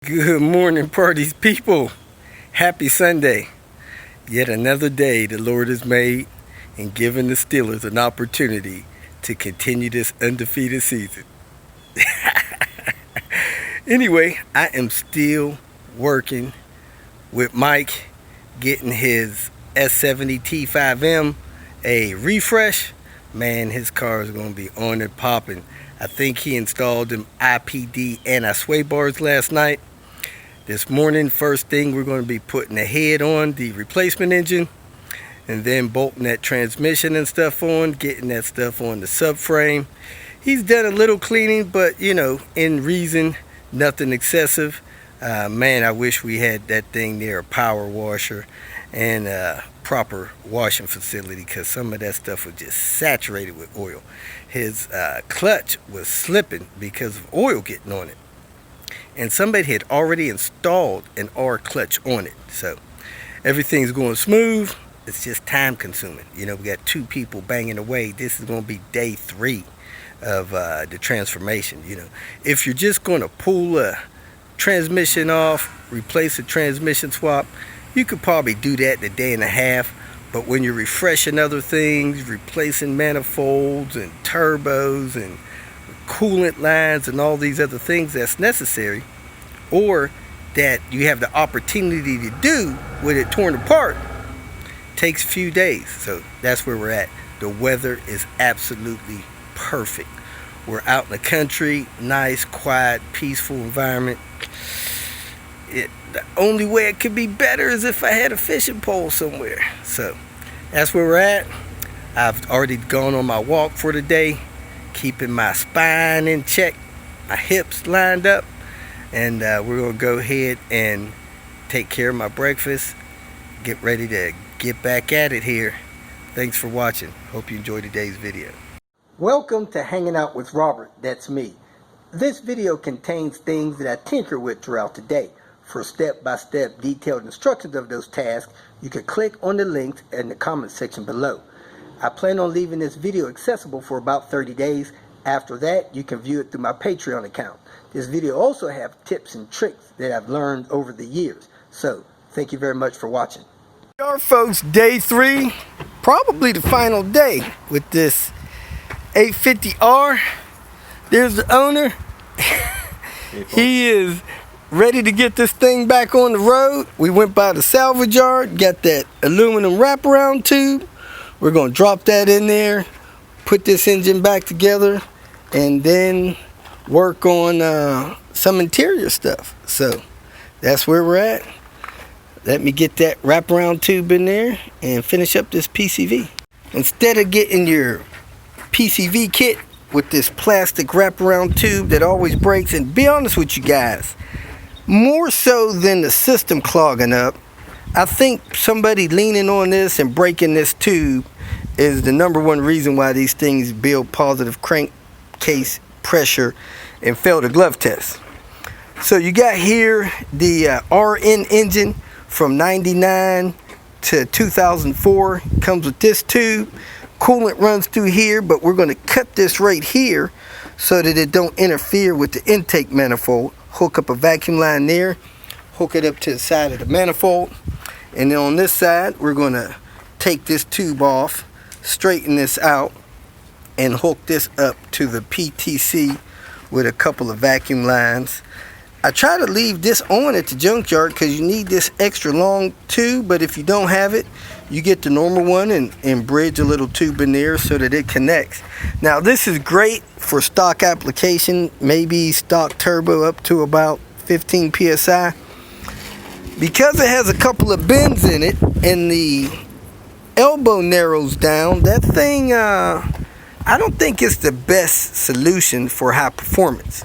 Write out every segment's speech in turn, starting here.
Good morning, parties people. Happy Sunday. Yet another day the Lord has made and given the Steelers an opportunity to continue this undefeated season. Anyway, I am still working with Mike, getting his S70 T5M a refresh. Man, his car is going to be on and popping. I think he installed them IPD anti-sway bars last night. This morning, first thing, we're going to be putting the head on the replacement engine and then bolting that transmission and stuff on, getting that stuff on the subframe. He's done a little cleaning, but in reason, nothing excessive. Man, I wish we had that thing near a power washer and a proper washing facility, because some of that stuff was just saturated with oil. His clutch was slipping because of oil getting on it. And somebody had already installed an R clutch on it. So everything's going smooth. It's just time consuming. We got two people banging away. This is going to be day 3 of the transformation. If you're just going to pull a transmission off, replace a transmission swap, you could probably do that in a day and a half. But when you're refreshing other things, replacing manifolds and turbos and coolant lines and all these other things that's necessary, or that you have the opportunity to do with it torn apart, takes a few days. So that's where we're at. The weather is absolutely perfect. We're out in the country, nice, quiet, peaceful environment. The only way it could be better is if I had a fishing pole somewhere. So that's where we're at. I've already gone on my walk for the day, keeping my spine in check, my hips lined up, and we're going to go ahead and take care of my breakfast, get ready to get back at it here. Thanks for watching. Hope you enjoyed today's video. Welcome to Hanging Out with Robert. That's me. This video contains things that I tinker with throughout the day. For step-by-step detailed instructions of those tasks, you can click on the links in the comment section below. I plan on leaving this video accessible for about 30 days. After that, you can view it through my Patreon account. This video also has tips and tricks that I've learned over the years. So, thank you very much for watching. Our folks, day 3, probably the final day with this 850R. There's the owner. He is ready to get this thing back on the road. We went by the salvage yard, got that aluminum wraparound tube. We're going to drop that in there, put this engine back together, and then work on some interior stuff. So that's where we're at. Let me get that wraparound tube in there and finish up this PCV. Instead of getting your PCV kit with this plastic wraparound tube that always breaks, and be honest with you guys, more so than the system clogging up, I think somebody leaning on this and breaking this tube is the #1 reason why these things build positive crankcase pressure and fail the glove test. So you got here the RN engine from 99 to 2004. Comes with this tube. Coolant runs through here, but we're going to cut this right here so that it don't interfere with the intake manifold. Hook up a vacuum line there, hook it up to the side of the manifold, and then on this side we're going to take this tube off, straighten this out, and hook this up to the PTC with a couple of vacuum lines. I try to leave this on at the junkyard because you need this extra long tube, but if you don't have it, you get the normal one and bridge a little tube in there so that it connects. Now this is great for stock application, maybe stock turbo up to about 15 psi. Because it has a couple of bends in it and the elbow narrows down, that thing, I don't think it's the best solution for high performance.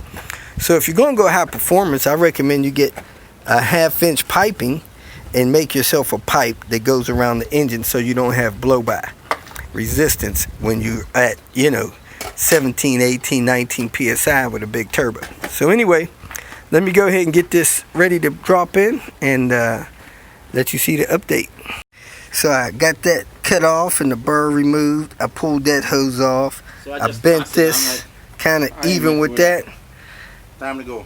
So if you're going to go high performance, I recommend you get a 1/2-inch piping and make yourself a pipe that goes around the engine so you don't have blow-by resistance when you're at 17, 18, 19 psi with a big turbo. So anyway, let me go ahead and get this ready to drop in and let you see the update. So I got that cut off and the burr removed. I pulled that hose off. So I bent this kind of even with that. Time to go.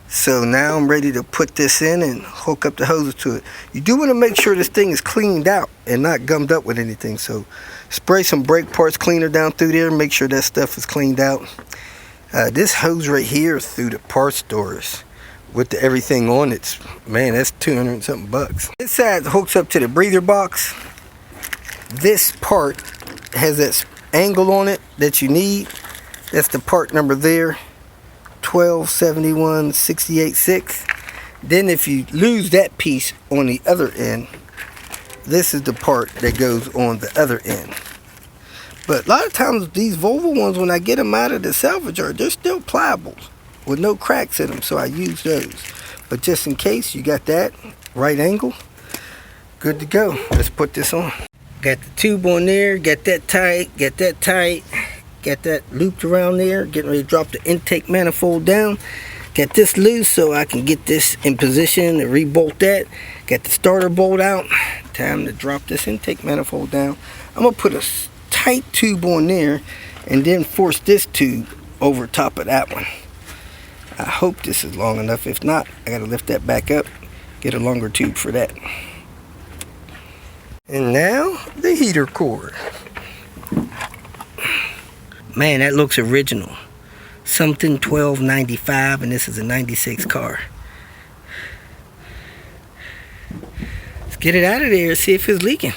So now I'm ready to put this in and hook up the hoses to it. You do want to make sure this thing is cleaned out and not gummed up with anything. So spray some brake parts cleaner down through there. Make sure that stuff is cleaned out. This hose right here is through the parts stores with everything on it. Man, that's 200 and something bucks. This side hooks up to the breather box. This part has that angle on it that you need. That's the part number there. 1271/68/6. Then if you lose that piece on the other end, this is the part that goes on the other end. But a lot of times these Volvo ones, when I get them out of the salvage yard, they're still pliable with no cracks in them, so I use those. But just in case, you got that right angle, good to go. Let's put this on. Got the tube on there, got that tight, got that tight. Got that looped around there, getting ready to drop the intake manifold down. Got this loose so I can get this in position and re-bolt that. Got the starter bolt out. Time to drop this intake manifold down. I'm going to put a tight tube on there and then force this tube over top of that one. I hope this is long enough. If not, I got to lift that back up, get a longer tube for that. And now the heater cord. Man, that looks original. Something 1295, and this is a 96 car. Let's get it out of there and see if it's leaking.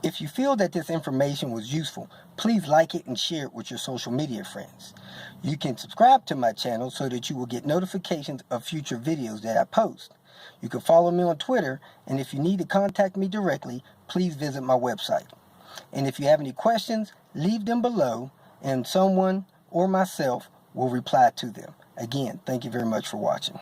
If you feel that this information was useful, please like it and share it with your social media friends. You can subscribe to my channel so that you will get notifications of future videos that I post. You can follow me on Twitter, and if you need to contact me directly, please visit my website. And if you have any questions, leave them below, and someone or myself will reply to them. Again, thank you very much for watching.